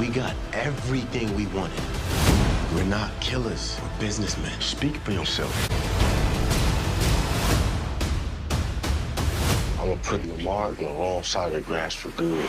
We got everything we wanted. We're not killers, we're businessmen. Speak for yourself. I'm gonna put Lamar on the wrong side of the grass for good.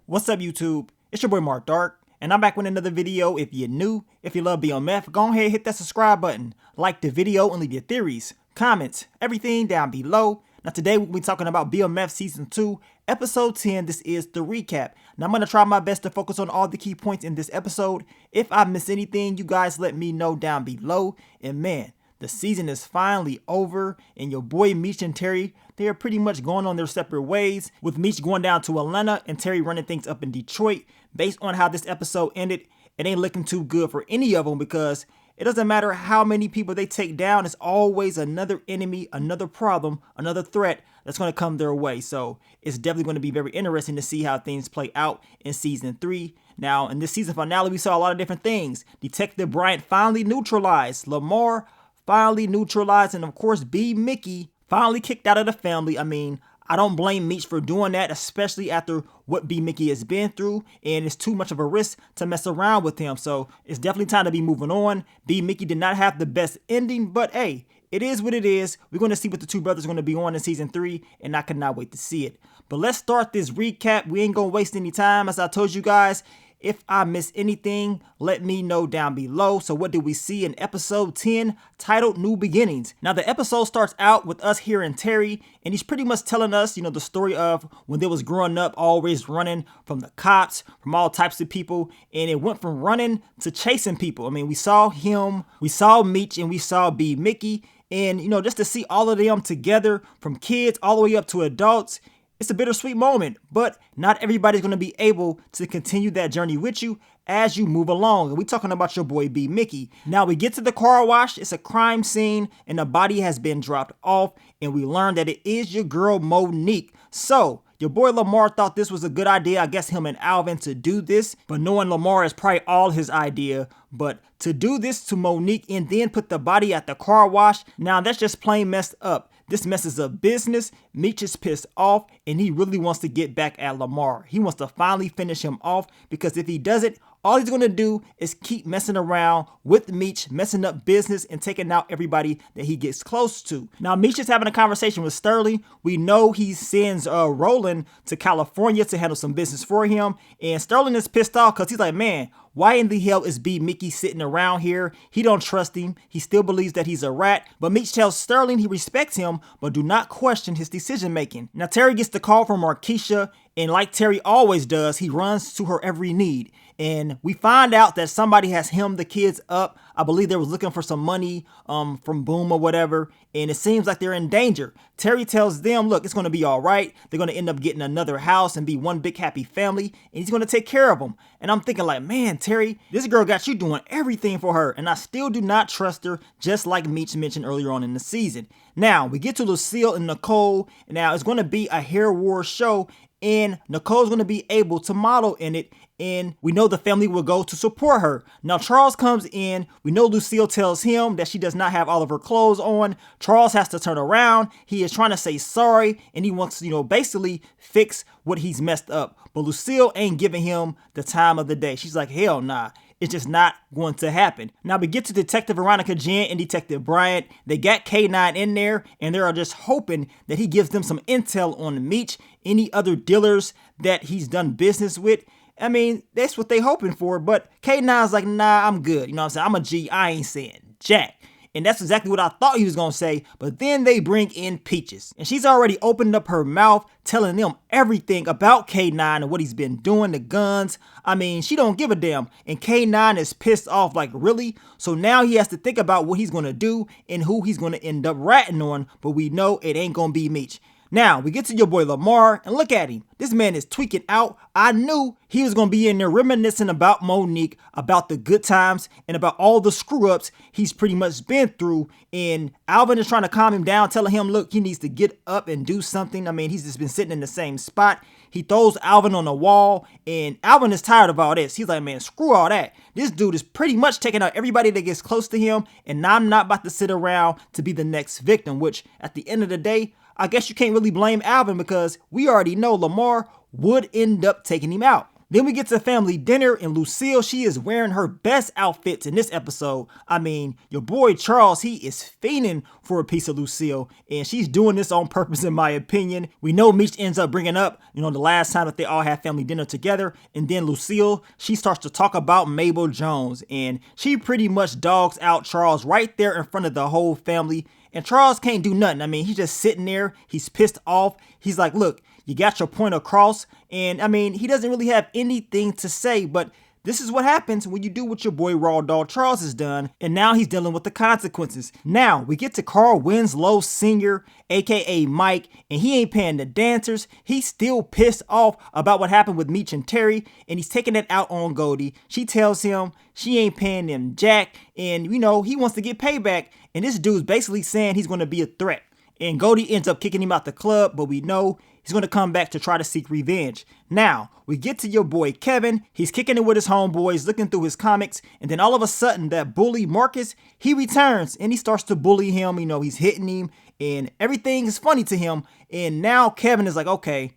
What's up, YouTube? It's your boy Mark Dark, and I'm back with another video. If you're new, if you love BMF, go ahead and hit that subscribe button, like the video, and leave your theories, comments, everything down below. Now today we'll be talking about BMF Season 2, Episode 10. This is the recap. Now I'm going to try my best to focus on all the key points in this episode. If I miss anything, you guys let me know down below. And man, the season is finally over, and your boy Meech and Terry, they are pretty much going on their separate ways, with Meech going down to Atlanta and Terry running things up in Detroit. Based on how this episode ended, it ain't looking too good for any of them, because it doesn't matter how many people they take down, it's always another enemy, another problem, another threat that's going to come their way. So it's definitely going to be very interesting to see how things play out in Season 3. Now, in this season finale, we saw a lot of different things. Detective Bryant finally neutralized, Lamar finally neutralized, and of course B. Mickey finally kicked out of the family. I mean, I don't blame Meech for doing that, especially after what B. Mickey has been through, and it's too much of a risk to mess around with him. So it's definitely time to be moving on. B. Mickey did not have the best ending, but hey, it is what it is. We're going to see what the two brothers are going to be on in Season 3, and I cannot wait to see it. But let's start this recap. We ain't going to waste any time. As I told you guys, if I miss anything, let me know down below. So what did we see in episode 10, titled New Beginnings? Now the episode starts out with us hearing Terry, and he's pretty much telling us, the story of when they was growing up, always running from the cops, from all types of people, and it went from running to chasing people. I mean, we saw him, we saw Meech, and we saw B. Mickey, and just to see all of them together, from kids all the way up to adults, it's a bittersweet moment, but not everybody's going to be able to continue that journey with you as you move along. And we're talking about your boy B. Mickey. Now we get to the car wash. It's a crime scene and the body has been dropped off, and we learn that it is your girl Monique. So your boy Lamar thought this was a good idea, I guess him and Alvin, to do this, but knowing Lamar is probably all his idea. But to do this to Monique and then put the body at the car wash, now that's just plain messed up. This messes up business. Meech is pissed off, and he really wants to get back at Lamar. He wants to finally finish him off, because if he does it, all he's going to do is keep messing around with Meech, messing up business and taking out everybody that he gets close to. Now, Meech is having a conversation with Sterling. We know he sends Roland to California to handle some business for him. And Sterling is pissed off because he's like, man, why in the hell is B. Mickey sitting around here? He don't trust him. He still believes that he's a rat. But Meech tells Sterling he respects him, but do not question his decision making. Now, Terry gets the call from Markeisha, and like Terry always does, he runs to her every need. And we find out that somebody has hemmed the kids up. I believe they was looking for some money from Boom or whatever, and it seems like they're in danger. Terry tells them, look, it's going to be all right. They're going to end up getting another house and be one big happy family, and he's going to take care of them. And I'm thinking like, man, Terry, this girl got you doing everything for her, and I still do not trust her, just like Meech mentioned earlier on in the season. Now, we get to Lucille and Nicole, and now it's going to be a hair war show, and Nicole's going to be able to model in it, and we know the family will go to support her. Now Charles comes in. We know Lucille tells him that she does not have all of her clothes on. Charles has to turn around. He is trying to say sorry, and he wants to, basically fix what he's messed up. But Lucille ain't giving him the time of the day. She's like, hell nah. It's just not going to happen. Now we get to Detective Veronica Jen and Detective Bryant. They got K9 in there, and they're just hoping that he gives them some intel on Meech, any other dealers that he's done business with. I mean, that's what they hoping for, but K9's like, nah, I'm good. You know what I'm saying? I'm a G, I ain't saying jack. And that's exactly what I thought he was going to say, but then they bring in Peaches. And she's already opened up her mouth, telling them everything about K9 and what he's been doing, the guns. I mean, she don't give a damn. And K9 is pissed off, like, really? So now he has to think about what he's going to do and who he's going to end up ratting on, but we know it ain't going to be Meech. Now, we get to your boy Lamar, and look at him. This man is tweaking out. I knew he was going to be in there reminiscing about Monique, about the good times, and about all the screw-ups he's pretty much been through. And Alvin is trying to calm him down, telling him, look, he needs to get up and do something. I mean, he's just been sitting in the same spot. He throws Alvin on the wall, and Alvin is tired of all this. He's like, man, screw all that. This dude is pretty much taking out everybody that gets close to him, and I'm not about to sit around to be the next victim, which at the end of the day, I guess you can't really blame Alvin because we already know Lamar would end up taking him out. Then we get to family dinner, and Lucille, she is wearing her best outfits in this episode. I mean, your boy Charles, he is fiending for a piece of Lucille, and she's doing this on purpose in my opinion. We know Meech ends up bringing up, the last time that they all had family dinner together, and then Lucille, she starts to talk about Mabel Jones, and she pretty much dogs out Charles right there in front of the whole family. And Charles can't do nothing. I mean, he's just sitting there. He's pissed off. He's like, look, you got your point across. And I mean, he doesn't really have anything to say, but this is what happens when you do what your boy Raw Dog Charles has done, and now he's dealing with the consequences. Now, we get to Carl Winslow Sr., aka Mike, and he ain't paying the dancers. He's still pissed off about what happened with Meech and Terry, and he's taking it out on Goldie. She tells him she ain't paying them jack, and he wants to get payback, and this dude's basically saying he's going to be a threat. And Goldie ends up kicking him out the club, but we know he's going to come back to try to seek revenge. Now, we get to your boy Kevin. He's kicking it with his homeboys, looking through his comics, and then all of a sudden, that bully Marcus, he returns, and he starts to bully him. He's hitting him, and everything is funny to him. And now Kevin is like, okay,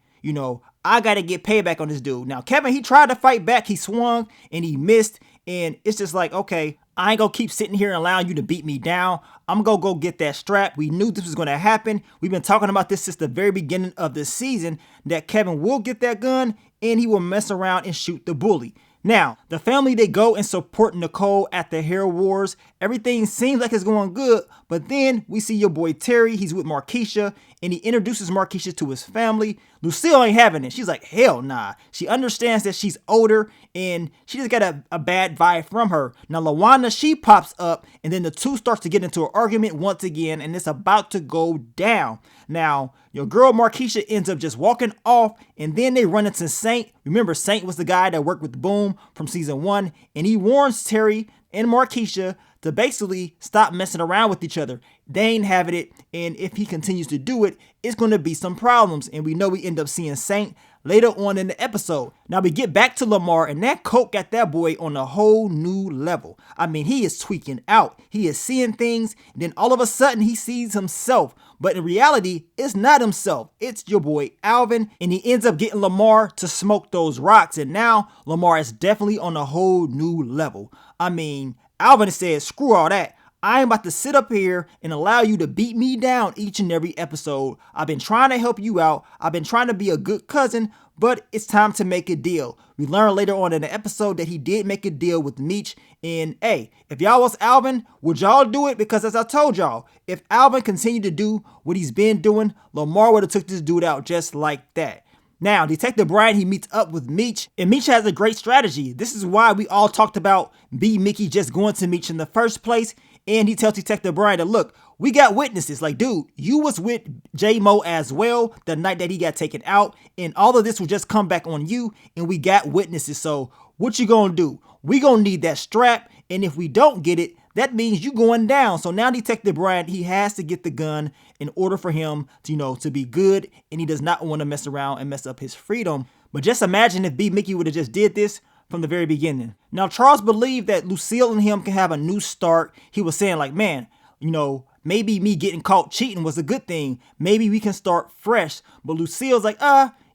I got to get payback on this dude. Now, Kevin, he tried to fight back. He swung, and he missed, and it's just like, okay, I ain't gonna keep sitting here and allowing you to beat me down. I'm gonna go get that strap. We knew this was gonna happen. We've been talking about this since the very beginning of the season, that Kevin will get that gun and he will mess around and shoot the bully. Now, the family, they go and support Nicole at the Hair Wars. Everything seems like it's going good, but then we see your boy Terry. He's with Markeisha, and he introduces Markeisha to his family. Lucille ain't having it. She's like, hell nah. She understands that she's older, and she just got a bad vibe from her. Now, Lawana, she pops up, and then the two starts to get into an argument once again, and it's about to go down. Now, your girl Markeisha ends up just walking off, and then they run into Saint. Remember, Saint was the guy that worked with Boom from season 1, and he warns Terry and Markeisha to basically stop messing around with each other. They ain't having it, and if he continues to do it, it's going to be some problems, and we know we end up seeing Saint later on in the episode. Now we get back to Lamar, and that coke got that boy on a whole new level. I mean, he is tweaking out. He is seeing things, and then all of a sudden he sees himself. But in reality, it's not himself. It's your boy Alvin, and he ends up getting Lamar to smoke those rocks, and now Lamar is definitely on a whole new level. I mean, Alvin says, screw all that. I ain't about to sit up here and allow you to beat me down each and every episode. I've been trying to help you out. I've been trying to be a good cousin, but it's time to make a deal. We learn later on in the episode that he did make a deal with Meech. And hey, if y'all was Alvin, would y'all do it? Because as I told y'all, if Alvin continued to do what he's been doing, Lamar would have took this dude out just like that. Now, Detective Bryant, he meets up with Meech, and Meech has a great strategy. This is why we all talked about B. Mickey just going to Meech in the first place. And he tells Detective Bryant that, look, we got witnesses. Like, dude, you was with J-Mo as well the night that he got taken out. And all of this will just come back on you. And we got witnesses. So what you gonna do? We gonna need that strap. And if we don't get it, that means you going down. So now Detective Bryant, he has to get the gun in order for him to, to be good. And he does not want to mess around and mess up his freedom. But just imagine if B. Mickey would have just did this from the very beginning. Now, Charles believed that Lucille and him can have a new start. He was saying like, man, maybe me getting caught cheating was a good thing. Maybe we can start fresh. But Lucille's like,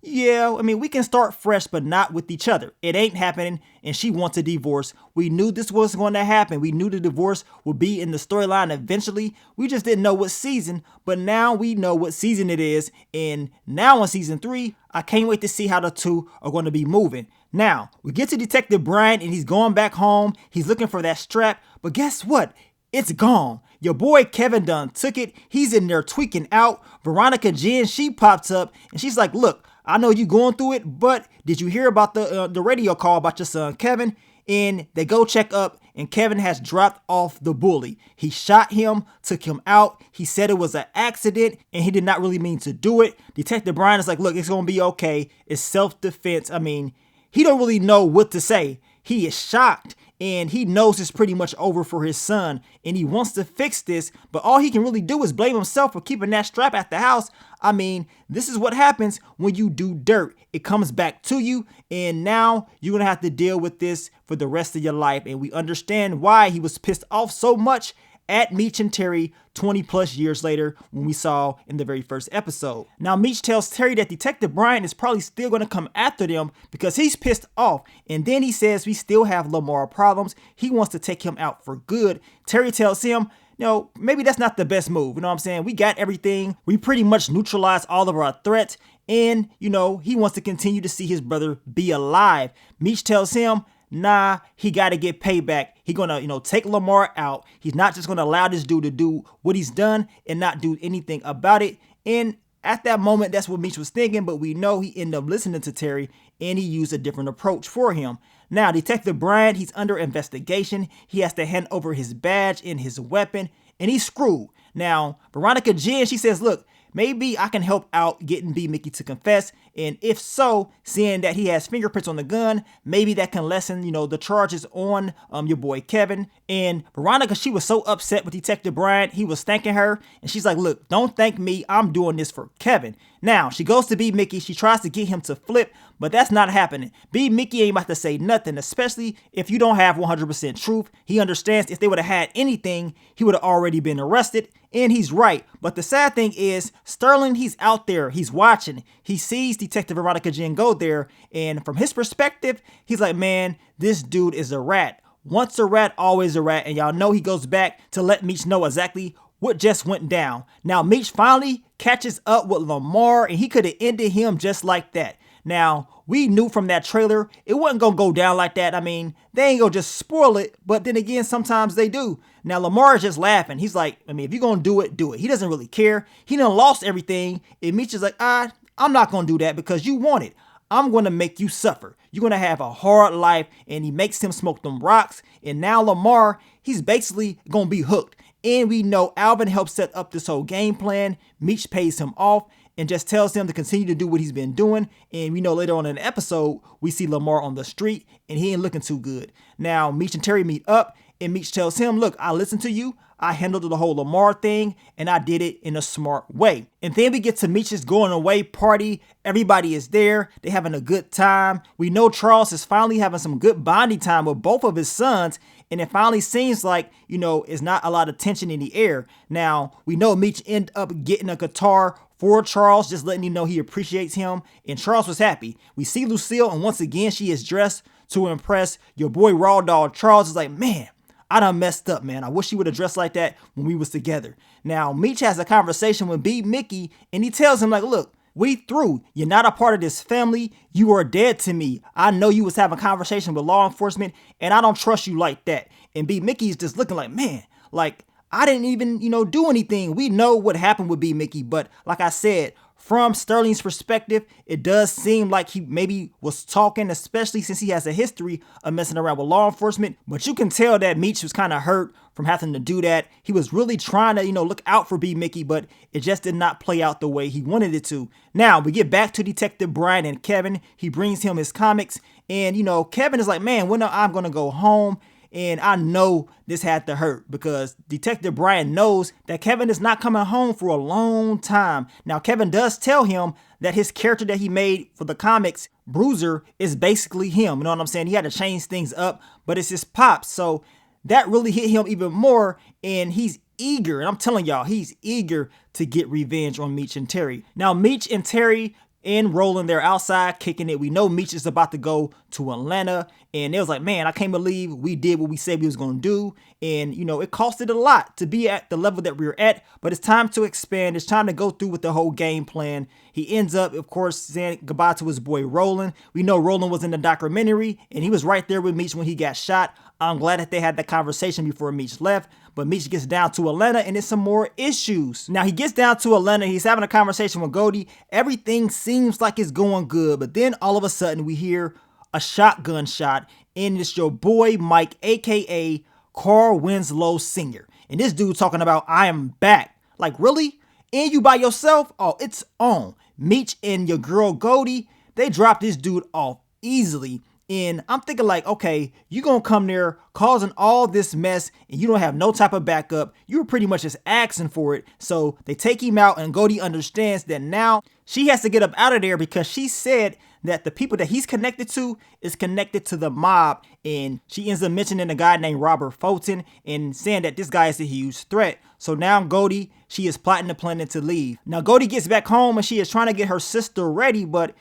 yeah, I mean, we can start fresh, but not with each other. It ain't happening, and she wants a divorce. We knew this was going to happen. We knew the divorce would be in the storyline eventually. We just didn't know what season, but now we know what season it is. And now on season 3, I can't wait to see how the two are going to be moving. Now, we get to Detective Bryant, and he's going back home. He's looking for that strap, but guess what? It's gone. Your boy Kevin Dunn took it. He's in there tweaking out. Veronica Jen, she pops up, and she's like, look, I know you going through it, but did you hear about the radio call about your son Kevin? And they go check up, and Kevin has dropped off the bully. He shot him, took him out. He said it was an accident, and he did not really mean to do it. Detective Bryant is like, look, it's going to be okay. It's self-defense. I mean, he don't really know what to say. He is shocked and he knows it's pretty much over for his son and he wants to fix this, but all he can really do is blame himself for keeping that strap at the house. I mean, this is what happens when you do dirt. It comes back to you, and now you're gonna have to deal with this for the rest of your life. And we understand why he was pissed off so much at Meech and Terry 20 plus years later when we saw in the very first episode. Now Meech tells Terry that Detective Bryant is probably still going to come after them because he's pissed off, and then he says we still have Lamar problems. He wants to take him out for good. Terry tells him, you know, maybe that's not the best move. You know what I'm saying? We got everything. We pretty much neutralized all of our threats, and you know, he wants to continue to see his brother be alive. Meech tells him, nah, he got to get payback. He gonna, you know, take Lamar out. He's not just gonna allow this dude to do what he's done and not do anything about it. And at that moment, that's what Meech was thinking, but we know he ended up listening to Terry and he used a different approach for him. Now, Detective Bryant, he's under investigation. He has to hand over his badge and his weapon, and he's screwed. Now, Veronica Jen, she says, look, maybe I can help out getting B. Mickey to confess. And if so, seeing that he has fingerprints on the gun, maybe that can lessen, you know, the charges on your boy Kevin. And Veronica, she was so upset with Detective Bryant. He was thanking her. And she's like, look, don't thank me. I'm doing this for Kevin. Now, she goes to B. Mickey. She tries to get him to flip, but that's not happening. B. Mickey ain't about to say nothing, especially if you don't have 100% truth. He understands if they would have had anything, he would have already been arrested. And he's right. But the sad thing is, Sterling, he's out there. He's watching. He sees Detective Veronica Jen go there. And from his perspective, he's like, man, this dude is a rat. Once a rat, always a rat. And y'all know he goes back to let Meech know exactly what just went down. Now, Meech finally catches up with Lamar, and he could have ended him just like that. Now, we knew from that trailer, it wasn't going to go down like that. I mean, they ain't going to just spoil it, but then again, sometimes they do. Now, Lamar is just laughing. He's like, I mean, if you're going to do it, do it. He doesn't really care. He done lost everything. And Meech is like, I'm not going to do that because you want it. I'm going to make you suffer. You're going to have a hard life. And he makes him smoke them rocks. And now Lamar, he's basically going to be hooked. And we know Alvin helped set up this whole game plan. Meech pays him off and just tells him to continue to do what he's been doing. And we know later on in the episode, we see Lamar on the street and he ain't looking too good. Now, Meech and Terry meet up and Meech tells him, look, I listened to you. I handled the whole Lamar thing and I did it in a smart way. And then we get to Meech's going away party. Everybody is there. They're having a good time. We know Charles is finally having some good bonding time with both of his sons. And it finally seems like, you know, it's not a lot of tension in the air. Now, we know Meech ended up getting a guitar for Charles, just letting him know he appreciates him. And Charles was happy. We see Lucille, and once again, she is dressed to impress your boy Raw Dog. Charles is like, man, I done messed up, man. I wish he would have dressed like that when we was together. Now, Meech has a conversation with B. Mickey, and he tells him, like, look, we through. You're not a part of this family. You are dead to me. I know you was having a conversation with law enforcement, and I don't trust you like that. And B. Mickey's just looking like, man, like, I didn't even, you know, do anything. We know what happened with B. Mickey, but like I said, from Sterling's perspective, it does seem like he maybe was talking, especially since he has a history of messing around with law enforcement. But you can tell that Meech was kind of hurt from having to do that. He was really trying to, you know, look out for B. Mickey, but it just did not play out the way he wanted it to. Now, we get back to Detective Bryant and Kevin. He brings him his comics, and, you know, Kevin is like, man, when I'm going to go home. And I know this had to hurt because Detective Bryant knows that Kevin is not coming home for a long time. Now, Kevin does tell him that his character that he made for the comics, Bruiser, is basically him. You know what I'm saying? He had to change things up, but it's his pops. So that really hit him even more. And he's eager. And I'm telling y'all, he's eager to get revenge on Meech and Terry. Now, Meech and Terry and Roland, they're outside kicking it. We know Meech is about to go to Atlanta, and it was like, man, I can't believe we did what we said we was going to do. And, you know, it costed a lot to be at the level that we're at, but it's time to expand. It's time to go through with the whole game plan. He ends up, of course, saying goodbye to his boy Roland. We know Roland was in the documentary, and he was right there with Meech when he got shot. I'm glad that they had that conversation before Meech left. But Meech gets down to Atlanta and it's some more issues. Now he gets down to Atlanta. He's having a conversation with Goldie. Everything seems like it's going good. But then all of a sudden we hear a shotgun shot. And it's your boy Mike, a.k.a. Carl Winslow Sr. And this dude talking about, I am back. Like, really? And you by yourself? Oh, it's on. Meech and your girl Goldie, they dropped this dude off easily. And I'm thinking like, okay, you're going to come there causing all this mess and you don't have no type of backup. You were pretty much just asking for it. So they take him out and Goldie understands that now she has to get up out of there because she said that the people that he's connected to is connected to the mob. And she ends up mentioning a guy named Robert Fulton and saying that this guy is a huge threat. So now Goldie, she is plotting and planning to leave. Now Goldie gets back home and she is trying to get her sister ready, but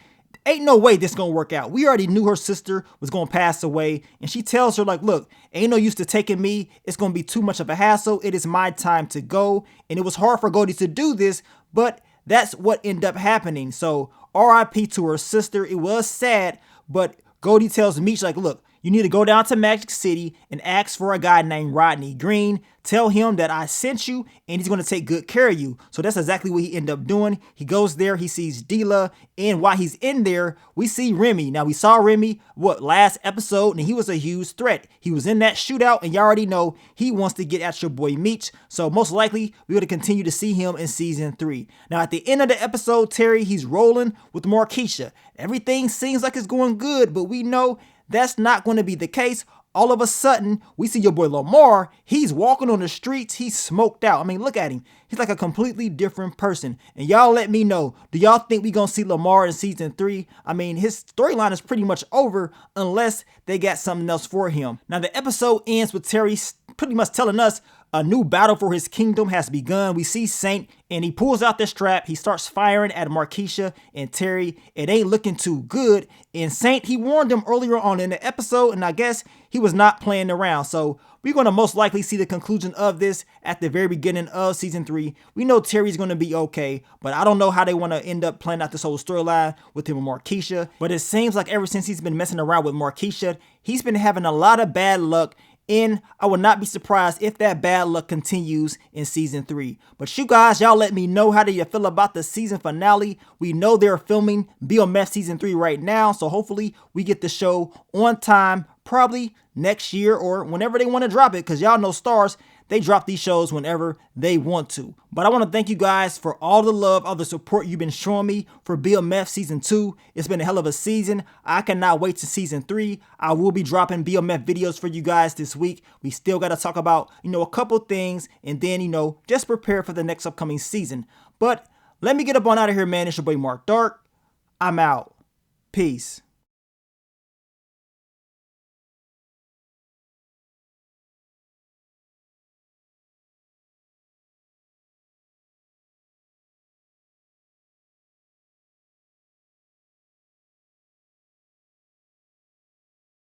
ain't no way this gonna work out. We already knew her sister was gonna pass away, and she tells her like, look, ain't no use to taking me. It's gonna be too much of a hassle. It is my time to go. And it was hard for Goldie to do this, but that's what ended up happening. So RIP to her sister. It was sad, but Goldie tells Meech like, look, you need to go down to Magic City and ask for a guy named Rodney Green. Tell him that I sent you and he's going to take good care of you. So that's exactly what he ended up doing. He goes there, he sees Dila, and while he's in there, we see Remy. Now we saw Remy, last episode, and he was a huge threat. He was in that shootout, and you already know he wants to get at your boy Meech. So most likely, we're going to continue to see him in season 3. Now at the end of the episode, Terry, he's rolling with Markeisha. Everything seems like it's going good, but we know that's not going to be the case. All of a sudden, we see your boy Lamar. He's walking on the streets. He's smoked out. I mean, look at him. He's like a completely different person. And y'all let me know, do y'all think we going to see Lamar in season 3? I mean, his storyline is pretty much over unless they got something else for him. Now, the episode ends with Terry pretty much telling us a new battle for his kingdom has begun. We see Saint and he pulls out the strap. He starts firing at Markeisha and Terry. It ain't looking too good. And Saint, he warned them earlier on in the episode, and I guess he was not playing around. So we're going to most likely see the conclusion of this at the very beginning of season 3. We know Terry's going to be okay, but I don't know how they want to end up playing out this whole storyline with him and Markeisha. But it seems like ever since he's been messing around with Markeisha, he's been having a lot of bad luck. And I would not be surprised if that bad luck continues in season 3. But you guys, y'all let me know, how do you feel about the season finale? We know they're filming BMF season 3 right now, so hopefully we get the show on time, probably next year or whenever they want to drop it, because y'all know Starz, they drop these shows whenever they want to. But I want to thank you guys for all the love, all the support you've been showing me for BMF season 2. It's been a hell of a season. I cannot wait to season 3. I will be dropping BMF videos for you guys this week. We still got to talk about, a couple things and then, just prepare for the next upcoming season. But let me get up on out of here, man. It's your boy Mark Dark. I'm out. Peace.